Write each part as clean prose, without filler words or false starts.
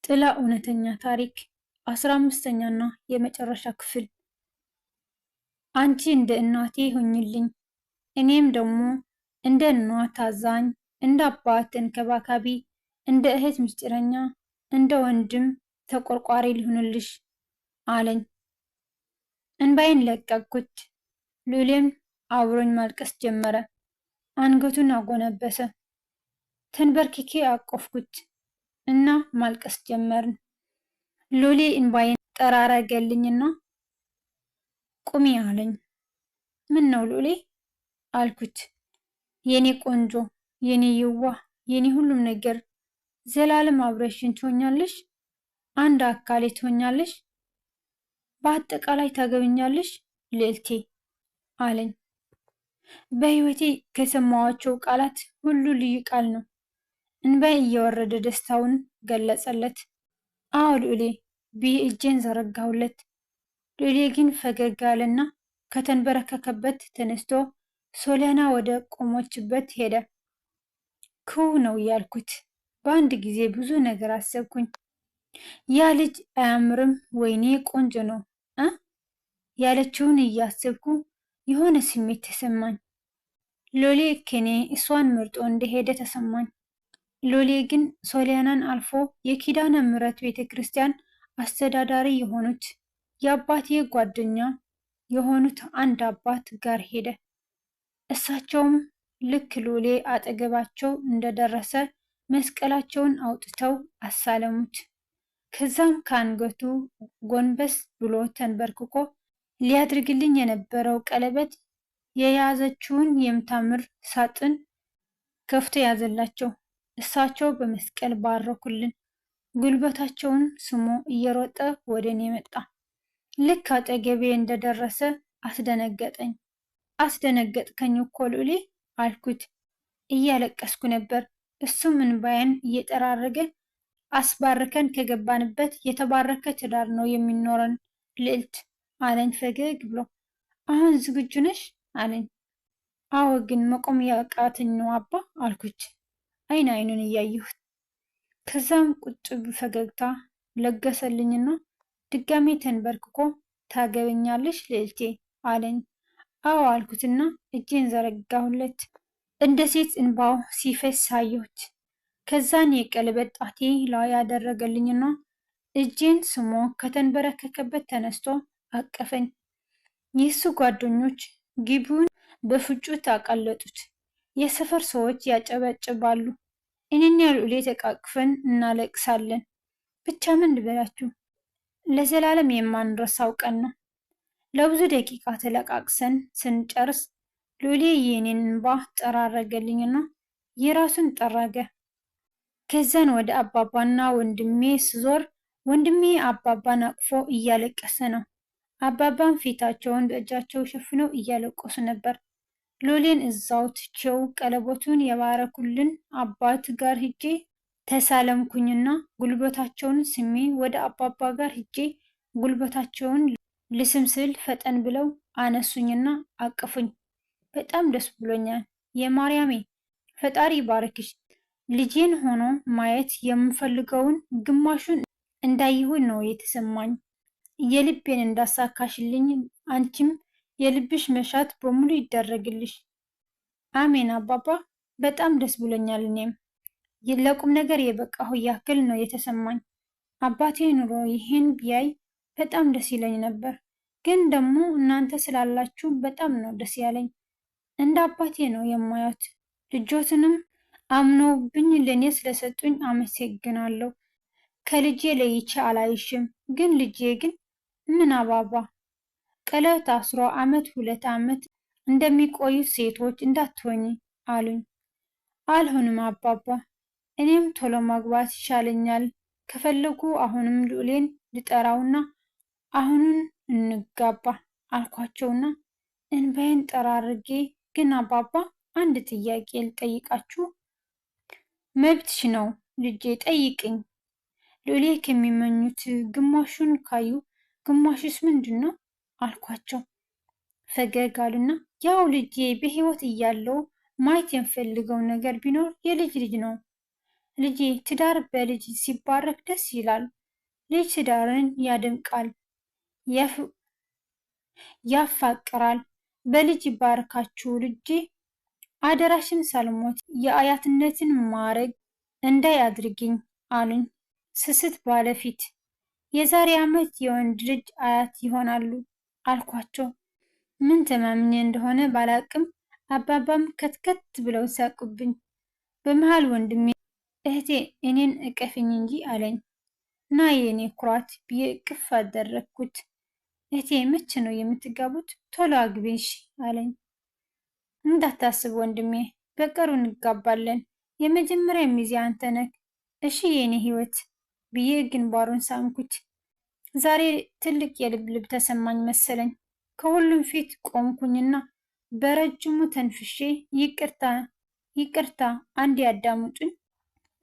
ጥላ እውነተኛ ታሪክ 15ኛና የመጨረሻ ክፍል። አንቺ እንደ እናቴ ሆኝልኝ፣ እኔም ደግሞ እንደ እናት ታዛኝ፣ እንደ አባት ተንከባካቢ፣ እንደ እህት ምስጢረኛ፣ እንደ ወንድም ተቆርቋሪ ልሁንልሽ አለኝ። እንባዬን ለቀቅኩት። ሉሌም አብሮኝ ማልቀስ ጀመረ። አንገቱን አጎነበሰ። ተንበርክኬ አቀፍኩት እና ማልቀስ ጀመርን። ሉሌ እንባዬን ጠራረገልኝና ቁሚ አለኝ። ምን ነው ሉሌ አልኩት። የኔ ቆንጆ፣ የኔ የዋህ፣ የኔ ሁሉም ነገር፣ ዘላለም አብረሽኝ ትሆኛለሽ፣ አንድ አካሌ ትሆኛለሽ፣ በአጠቃላይ ታገብኛለሽ ልዕልቴ አለኝ። በህይወቴ ከሰማኋቸው ቃላት ሁሉ ልዩ ቃል ነው። እንባዬ እየወረደ ደስታውን ገለጸለት። አዎ ሉሌ ብዬ እጄን ዘረጋሁለት። ሉሌ ግን ፈገግ አለና ከተንበረከከበት ተነስቶ ሶሊያና ወደ ቆመችበት ሄደ። ክው ነው ያልኩት። በአንድ ጊዜ ብዙ ነገር አሰብኩኝ። ያ ልጅ አያምርም? ወይኔ ቆንጆ ነው ያለችውን እያሰብኩ የሆነ ስሜት ተሰማኝ። ሎሌ ከኔ እሷን መርጦ እንደሄደ ተሰማኝ። ሎሌ ግን ሶሊያናን አልፎ የኪዳነ ምሕረት ቤተ ክርስቲያን አስተዳዳሪ የሆኑት የአባቴ ጓደኛ የሆኑት አንድ አባት ጋር ሄደ። እሳቸውም ልክ ሎሌ አጠገባቸው እንደደረሰ መስቀላቸውን አውጥተው አሳለሙት። ከዛም ከአንገቱ ጎንበስ ብሎ ተንበርክኮ ሊያድርግልኝ የነበረው ቀለበት የያዘችውን የምታምር ሳጥን ከፍቶ ያዘላቸው። እሳቸው በመስቀል ባረኩልን። ጉልበታቸውን ስሞ እየሮጠ ወደ እኔ መጣ። ልክ አጠገቤ እንደደረሰ አስደነገጠኝ። አስደነገጥከኝ እኮ ሉሌ አልኩት። እያለቀስኩ ነበር። እሱም እንባዬን እየጠራረገ አስባርከን ከገባንበት የተባረከ ትዳር ነው የሚኖረን ልዕልት አለኝ ፈገግ ብሎ። አሁን ዝግጁ ነሽ አለኝ። አዎ ግን መቆም ያቃተኝ ነው አባ አልኩት አይን አይኑን እያየሁት። ከዛም ቁጥብ ፈገግታ ለገሰልኝና ድጋሜ ተንበርክኮ ታገበኛለሽ ልዕልቴ አለኝ። አዎ አልኩትና እጄን ዘረጋሁለት። እንደ ሴት እንባው ሲፈስ አየሁት። ከዛን የቀለበት ጣቴ ላይ ያደረገልኝና እጄን ስሞ ከተንበረከከበት ተነስቶ አቀፈኝ። የሱ ጓደኞች ግቢውን በፍጩት አቃለጡት። የሰፈር ሰዎች ያጨበጭባሉ። እኔና ሉሌ ተቃቅፈን እናለቅሳለን። ብቻ ምን ልበላችሁ፣ ለዘላለም የማንረሳው ቀን ነው። ለብዙ ደቂቃ ተለቃቅሰን ስንጨርስ ሉሌ የኔን እንባ ጠራረገልኝና የራሱን ጠረገ። ከዛን ወደ አባባና ወንድሜ ስዞር ወንድሜ አባባን አቅፎ እያለቀሰ ነው። አባባን ፊታቸውን በእጃቸው ሸፍነው እያለቀሱ ነበር። ሉሌን እዛው ትቼው ቀለበቱን የባረኩልን አባት ጋር ሂጄ ተሳለምኩኝና ጉልበታቸውን ስሜ ወደ አባባ ጋር ሂጄ ጉልበታቸውን ልስም ስል ፈጠን ብለው አነሱኝና አቀፉኝ። በጣም ደስ ብሎኛል። የማርያሜ ፈጣሪ ባረክሽ። ልጄን ሆኖ ማየት የምፈልገውን ግማሹን እንዳይሆን ነው የተሰማኝ። የልቤን እንዳሳካሽልኝ አንቺም የልብሽ መሻት በሙሉ ይደረግልሽ። አሜን አባባ፣ በጣም ደስ ብሎኛል። እኔም ለቁም ነገር የበቃሁ ያክል ነው የተሰማኝ። አባቴ ኑሮ ይህን ቢያይ በጣም ደስ ይለኝ ነበር፣ ግን ደግሞ እናንተ ስላላችሁ በጣም ነው ደስ ያለኝ። እንደ አባቴ ነው የማያት። ልጆትንም አምነውብኝ ለእኔ ስለሰጡኝ አመሰግናለሁ። ከልጄ ለይቼ አላይሽም፣ ግን ልጄ ግን ምን አባባ ቀለበት አስሮ ዓመት 2 ዓመት እንደሚቆዩት ሴቶች እንዳትሆኝ አሉኝ። አልሆንም አባባ፣ እኔም ቶሎ ማግባት ይሻለኛል። ከፈለጉ አሁንም ሉሌን ልጠራውና አሁኑን እንጋባ አልኳቸውና እንባዬን ጠራርጌ፣ ግን አባባ አንድ ጥያቄ ልጠይቃችሁ። መብትሽ ነው ልጄ ጠይቅኝ። ሉሌ ከሚመኙት ግማሹን ካዩ ግማሹስ ምንድን ነው አልኳቸው። ፈገግ አሉና ያው ልጄ በህይወት እያለው ማየት የምፈልገው ነገር ቢኖር የልጅ ልጅ ነው። ልጄ ትዳር በልጅ ሲባረክ ደስ ይላል። ልጅ ትዳርን ያደምቃል፣ ያፋቅራል። በልጅ ይባርካችሁ ልጄ። አደራሽን ሳልሞት የአያትነትን ማዕረግ እንዳይ አድርጊኝ አሉኝ ስስት ባለፊት። የዛሬ ዓመት የወንድ ልጅ አያት ይሆናሉ አልኳቸው። ምን ተማምኜ እንደሆነ ባላቅም አባባም ከትከት ብለው ሳቁብኝ። በመሃል ወንድሜ እህቴ እኔን እቀፍኝ እንጂ አለኝ። ና የኔ ኩራት ብዬ እቅፍ አደረግኩት። እህቴ መቼ ነው የምትጋቡት? ቶሎ አግቢሽ አለኝ። እንዳታስብ ወንድሜ፣ በቅርቡ እንጋባለን። የመጀመሪያ ሚዜ አንተ ነህ። እሺ የኔ ህይወት ብዬ ግንባሩን ሳምኩት። ዛሬ ትልቅ የልብ ልብ ተሰማኝ መሰለኝ። ከሁሉም ፊት ቆምኩኝና በረጅሙ ተንፍሼ ይቅርታ አንድ ያዳምጡኝ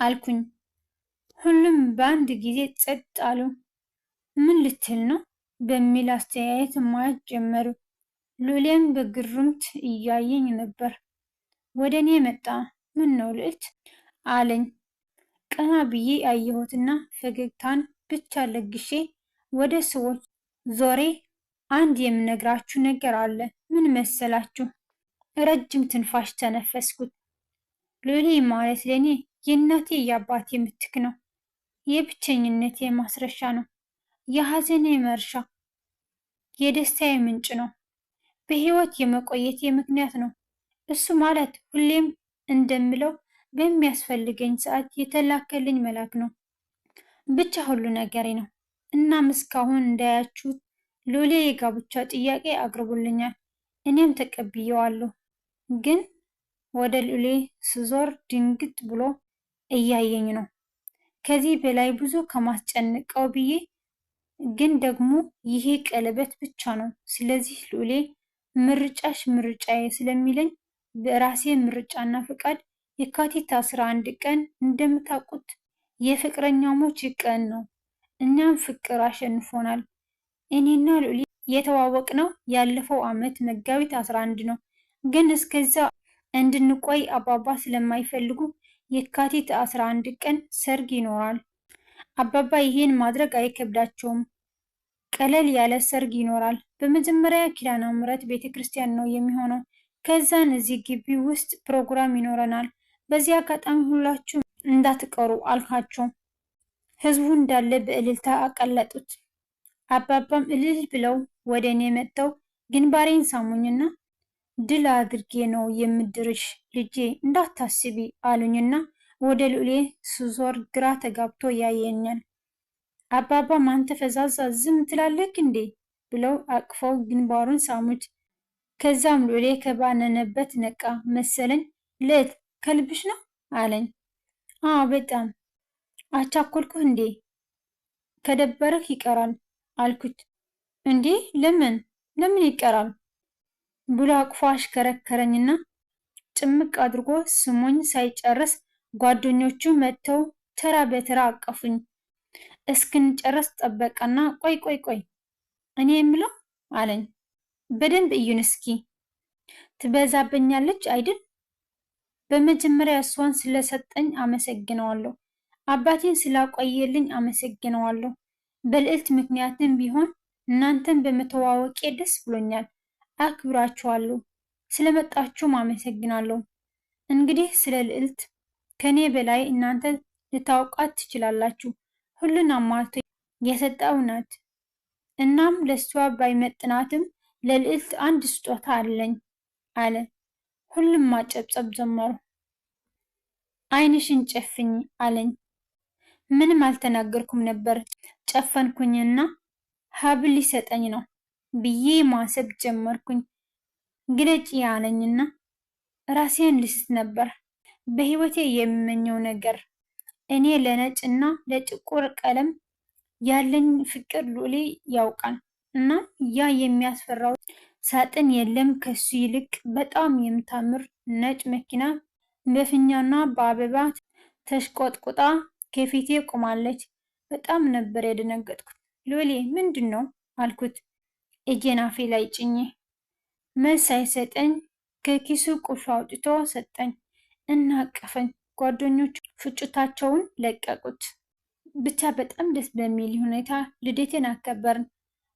አልኩኝ። ሁሉም በአንድ ጊዜ ጸጥ አሉ። ምን ልትል ነው በሚል አስተያየት ማየት ጀመሩ። ሉሌም በግርምት እያየኝ ነበር። ወደ እኔ መጣ። ምን ነው ልዕልት አለኝ። ቀና ብዬ አየሁትና ፈገግታን ብቻ ለግሼ ወደ ሰዎች ዞሬ አንድ የምነግራችሁ ነገር አለ። ምን መሰላችሁ? ረጅም ትንፋሽ ተነፈስኩት። ሉሌ ማለት ለእኔ የእናቴ የአባቴ ምትክ ነው። የብቸኝነቴ ማስረሻ ነው። የሐዘኔ መርሻ፣ የደስታዬ ምንጭ ነው። በህይወት የመቆየቴ ምክንያት ነው። እሱ ማለት ሁሌም እንደምለው በሚያስፈልገኝ ሰዓት የተላከልኝ መልአክ ነው። ብቻ ሁሉ ነገሬ ነው። እናም እስካሁን እንዳያችሁት ሉሌ የጋብቻ ጥያቄ አቅርቦልኛል። እኔም ተቀብየዋለሁ። ግን ወደ ሉሌ ስዞር ድንግጥ ብሎ እያየኝ ነው። ከዚህ በላይ ብዙ ከማስጨንቀው ብዬ ግን ደግሞ ይሄ ቀለበት ብቻ ነው። ስለዚህ ሉሌ ምርጫሽ ምርጫዬ ስለሚለኝ በራሴ ምርጫና ፍቃድ የካቲት 11 ቀን እንደምታውቁት የፍቅረኛሞች ቀን ነው። እኛም ፍቅር አሸንፎናል። እኔና ሉሌ የተዋወቅነው ያለፈው ዓመት መጋቢት 11 ነው። ግን እስከዛ እንድንቆይ አባባ ስለማይፈልጉ የካቲት 11 ቀን ሰርግ ይኖራል። አባባ ይሄን ማድረግ አይከብዳቸውም። ቀለል ያለ ሰርግ ይኖራል። በመጀመሪያ ኪዳነ ምሕረት ቤተክርስቲያን ነው የሚሆነው። ከዛን እዚህ ግቢ ውስጥ ፕሮግራም ይኖረናል። በዚህ አጋጣሚ ሁላችሁ እንዳትቀሩ አልካቸው። ህዝቡ እንዳለ በእልልታ አቀለጡት። አባባም እልል ብለው ወደ እኔ መጥተው ግንባሬን ሳሙኝና ድል አድርጌ ነው የምድርሽ ልጄ እንዳታስቢ አሉኝና ወደ ሉሌ ስዞር ግራ ተጋብቶ ያየኛል። አባባም አንተ ፈዛዛ ዝም ትላለህ እንዴ ብለው አቅፈው ግንባሩን ሳሙት። ከዛም ሉሌ ከባነነበት ነቃ መሰለኝ። ልዕልት ከልብሽ ነው አለኝ። በጣም አቻኮልኩህ እንዴ? ከደበረህ ይቀራል አልኩት። እንዴ ለምን ይቀራል ብሎ አቅፎ አሽከረከረኝና ጭምቅ አድርጎ ስሙኝ ሳይጨርስ ጓደኞቹ መጥተው ተራ በተራ አቀፉኝ። እስክንጨርስ ጠበቀና ቆይ እኔ የምለው አለኝ። በደንብ እዩን እስኪ። ትበዛብኛለች አይደል? በመጀመሪያ እሷን ስለሰጠኝ አመሰግነዋለሁ። አባቴን ስላቆየልኝ አመሰግነዋለሁ። በልዕልት ምክንያትም ቢሆን እናንተን በመተዋወቄ ደስ ብሎኛል። አክብራችኋለሁ። ስለመጣችሁም አመሰግናለሁ። እንግዲህ ስለ ልዕልት ከኔ በላይ እናንተ ልታውቃት ትችላላችሁ። ሁሉን አሟልቶ የሰጠው ናት። እናም ለእሷ ባይመጥናትም ለልዕልት አንድ ስጦታ አለኝ አለ። ሁሉም ማጨብጨብ ጀመሩ። ዓይንሽን ጨፍኝ አለኝ። ምንም አልተናገርኩም ነበር። ጨፈንኩኝና ሀብል ሊሰጠኝ ነው ብዬ ማሰብ ጀመርኩኝ። ግለጪ ያለኝና ራሴን ልስት ነበር። በህይወቴ የምመኘው ነገር እኔ ለነጭ እና ለጥቁር ቀለም ያለኝ ፍቅር ሉሌ ያውቃል። እና ያ የሚያስፈራው ሳጥን የለም። ከሱ ይልቅ በጣም የምታምር ነጭ መኪና በፊኛና በአበባ ተሽቆጥቁጣ ከፊቴ ቆማለች። በጣም ነበር የደነገጥኩት። ሉሌ ምንድን ነው አልኩት እጄን አፌ ላይ ጭኜ። መልስ ሳይሰጠኝ ከኪሱ ቁልፍ አውጥቶ ሰጠኝ እና አቀፈኝ። ጓደኞቹ ፍጭታቸውን ለቀቁት። ብቻ በጣም ደስ በሚል ሁኔታ ልደቴን አከበርን።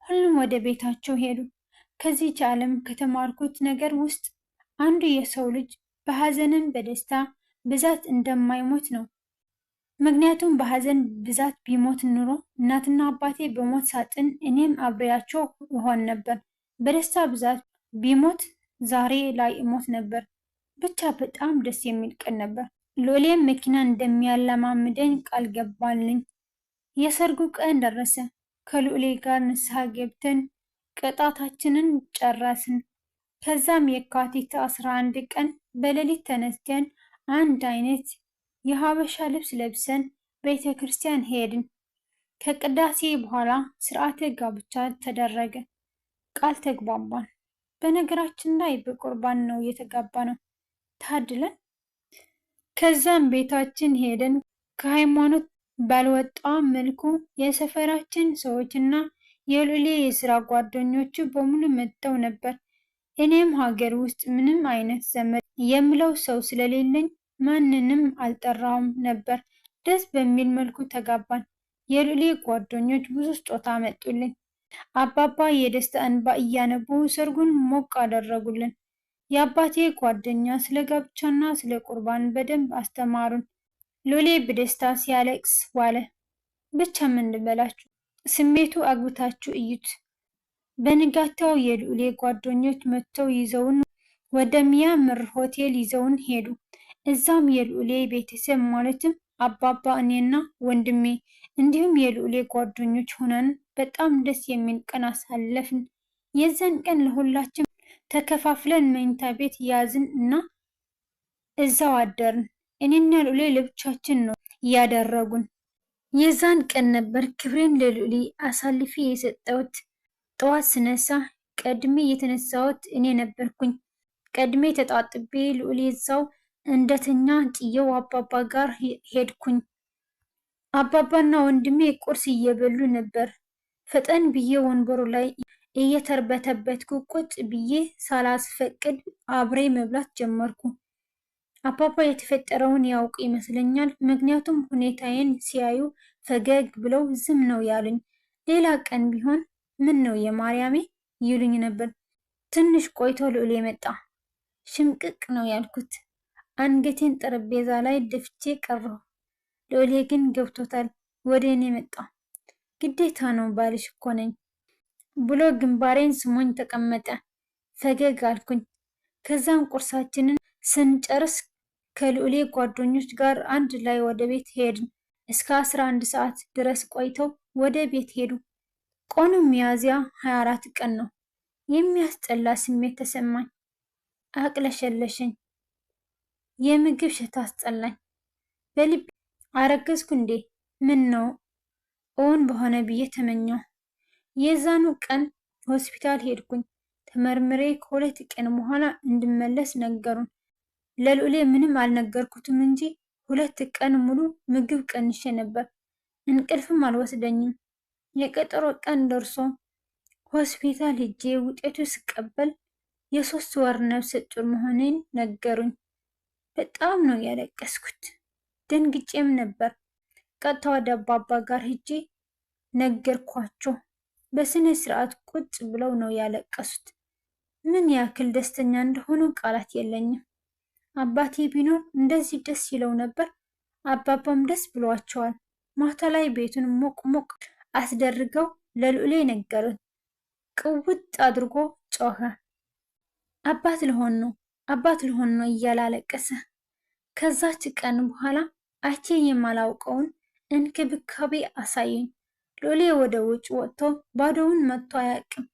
ሁሉም ወደ ቤታቸው ሄዱ። ከዚህች ዓለም ከተማርኩት ነገር ውስጥ አንዱ የሰው ልጅ በሐዘንም በደስታ ብዛት እንደማይሞት ነው። ምክንያቱም በሐዘን ብዛት ቢሞት ኑሮ እናትና አባቴ በሞት ሳጥን እኔም አብሬያቸው እሆን ነበር። በደስታ ብዛት ቢሞት ዛሬ ላይ እሞት ነበር። ብቻ በጣም ደስ የሚል ቀን ነበር። ሎሌም መኪና እንደሚያለማምደኝ ቃል ገባልኝ። የሰርጉ ቀን ደረሰ። ከልዑሌ ጋር ንስሐ ገብተን ቅጣታችንን ጨረስን። ከዛም የካቲት 11 ቀን በሌሊት ተነስተን አንድ አይነት የሀበሻ ልብስ ለብሰን ቤተ ክርስቲያን ሄድን። ከቅዳሴ በኋላ ስርዓተ ጋብቻ ተደረገ። ቃል ተግባባን። በነገራችን ላይ በቁርባን ነው የተጋባ ነው። ታድለን። ከዛም ቤታችን ሄደን ከሃይማኖት ባልወጣ መልኩ የሰፈራችን ሰዎችና የሉሌ የስራ ጓደኞቹ በሙሉ መጥተው ነበር። እኔም ሀገር ውስጥ ምንም አይነት ዘመድ የምለው ሰው ስለሌለኝ ማንንም አልጠራውም ነበር። ደስ በሚል መልኩ ተጋባን። የሉሌ ጓደኞች ብዙ ስጦታ መጡልኝ። አባባ የደስታ እንባ እያነቡ ሰርጉን ሞቅ አደረጉልን። የአባቴ ጓደኛ ስለ ጋብቻና ስለ ቁርባን በደንብ አስተማሩን። ሎሌ በደስታ ሲያለቅስ ዋለ። ብቻ ምን ልበላችሁ፣ ስሜቱ አግብታችሁ እዩት። በንጋታው የልዑሌ ጓደኞች መጥተው ይዘውን ወደሚያምር ሆቴል ይዘውን ሄዱ። እዛም የልዑሌ ቤተሰብ ማለትም አባባ፣ እኔና ወንድሜ እንዲሁም የልዑሌ ጓደኞች ሆነን በጣም ደስ የሚል ቀን አሳለፍን። የዛን ቀን ለሁላችን ተከፋፍለን መኝታ ቤት ያዝን እና እዛው አደርን። እኔና ልዑሌ ለብቻችን ነው ያደረጉን። የዛን ቀን ነበር ክብሬን ለልዑሌ አሳልፌ የሰጠሁት። ጠዋት ስነሳ ቀድሜ የተነሳሁት እኔ ነበርኩኝ። ቀድሜ ተጣጥቤ ልዑሌ እዛው እንደተኛ ጥየው አባባ ጋር ሄድኩኝ። አባባና ወንድሜ ቁርስ እየበሉ ነበር። ፈጠን ብዬ ወንበሩ ላይ እየተርበተበትኩ ቁጭ ብዬ ሳላስፈቅድ አብሬ መብላት ጀመርኩ። አባባ የተፈጠረውን ያውቁ ይመስለኛል። ምክንያቱም ሁኔታዬን ሲያዩ ፈገግ ብለው ዝም ነው ያሉኝ። ሌላ ቀን ቢሆን ምን ነው የማርያሜ ይሉኝ ነበር። ትንሽ ቆይቶ ልዑሌ መጣ። ሽምቅቅ ነው ያልኩት። አንገቴን ጠረጴዛ ላይ ደፍቼ ቀረሁ። ልዑሌ ግን ገብቶታል። ወደ እኔ መጣ። ግዴታ ነው ባልሽ እኮ ነኝ ብሎ ግንባሬን ስሞኝ ተቀመጠ። ፈገግ አልኩኝ። ከዛም ቁርሳችንን ስንጨርስ ከልዑሌ ጓደኞች ጋር አንድ ላይ ወደ ቤት ሄድን። እስከ 11 ሰዓት ድረስ ቆይተው ወደ ቤት ሄዱ። ቀኑ ሚያዝያ 24 ቀን ነው። የሚያስጠላ ስሜት ተሰማኝ። አቅለሸለሸኝ። የምግብ ሽታ አስጠላኝ። በልቤ አረገዝኩ እንዴ? ምን ነው እውን በሆነ ብዬ ተመኘው። የዛኑ ቀን ሆስፒታል ሄድኩኝ። ተመርምሬ ከ2 ቀን በኋላ እንድመለስ ነገሩን። ለልዑሌ ምንም አልነገርኩትም እንጂ 2 ቀን ሙሉ ምግብ ቀንሼ ነበር። እንቅልፍም አልወስደኝም። የቀጠሮ ቀን ደርሶ ሆስፒታል ሄጄ ውጤቱ ስቀበል የ3 ወር ነፍሰ ጡር መሆኔን ነገሩኝ። በጣም ነው ያለቀስኩት። ደንግጬም ነበር። ቀጥታ ወደ አባባ ጋር ሄጄ ነገርኳቸው። በስነ ስርዓት ቁጭ ብለው ነው ያለቀሱት። ምን ያክል ደስተኛ እንደሆኑ ቃላት የለኝም። አባቴ ቢኖር እንደዚህ ደስ ይለው ነበር። አባባም ደስ ብሏቸዋል። ማታ ላይ ቤቱን ሞቅ ሞቅ አስደርገው ለልዑሌ ነገሩት። ቅውጥ አድርጎ ጮኸ። አባት ልሆን ነው እያለ አለቀሰ። ከዛች ቀን በኋላ አይቼ የማላውቀውን እንክብካቤ አሳየኝ። ልዑሌ ወደ ውጭ ወጥቶ ባዶውን መጥቶ አያውቅም።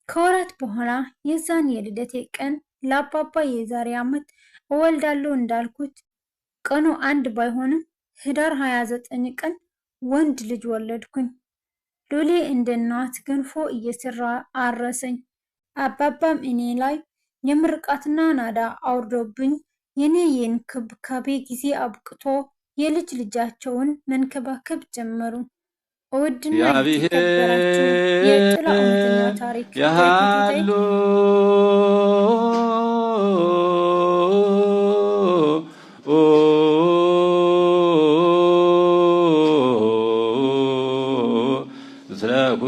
ከወራት በኋላ የዛን የልደቴ ቀን ለአባባ የዛሬ ዓመት እወልዳለሁ እንዳልኩት ቀኑ 1 ባይሆንም ህዳር 29 ቀን ወንድ ልጅ ወለድኩኝ። ልዑሌ እንደ እናት ገንፎ እየሰራ አረሰኝ። አባባም እኔ ላይ የምርቃትና ናዳ አውርዶብኝ የኔ የእንክብካቤ ጊዜ አብቅቶ የልጅ ልጃቸውን መንከባከብ ጀመሩ። ውድና የተከበራችሁ የጥላ እውነተኛ ታሪክ ያሉ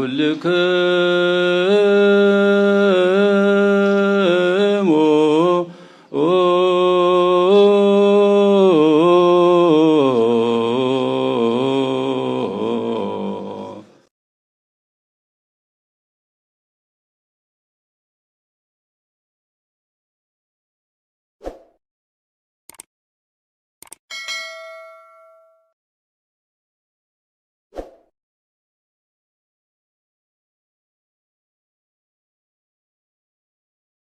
ኩልክሙ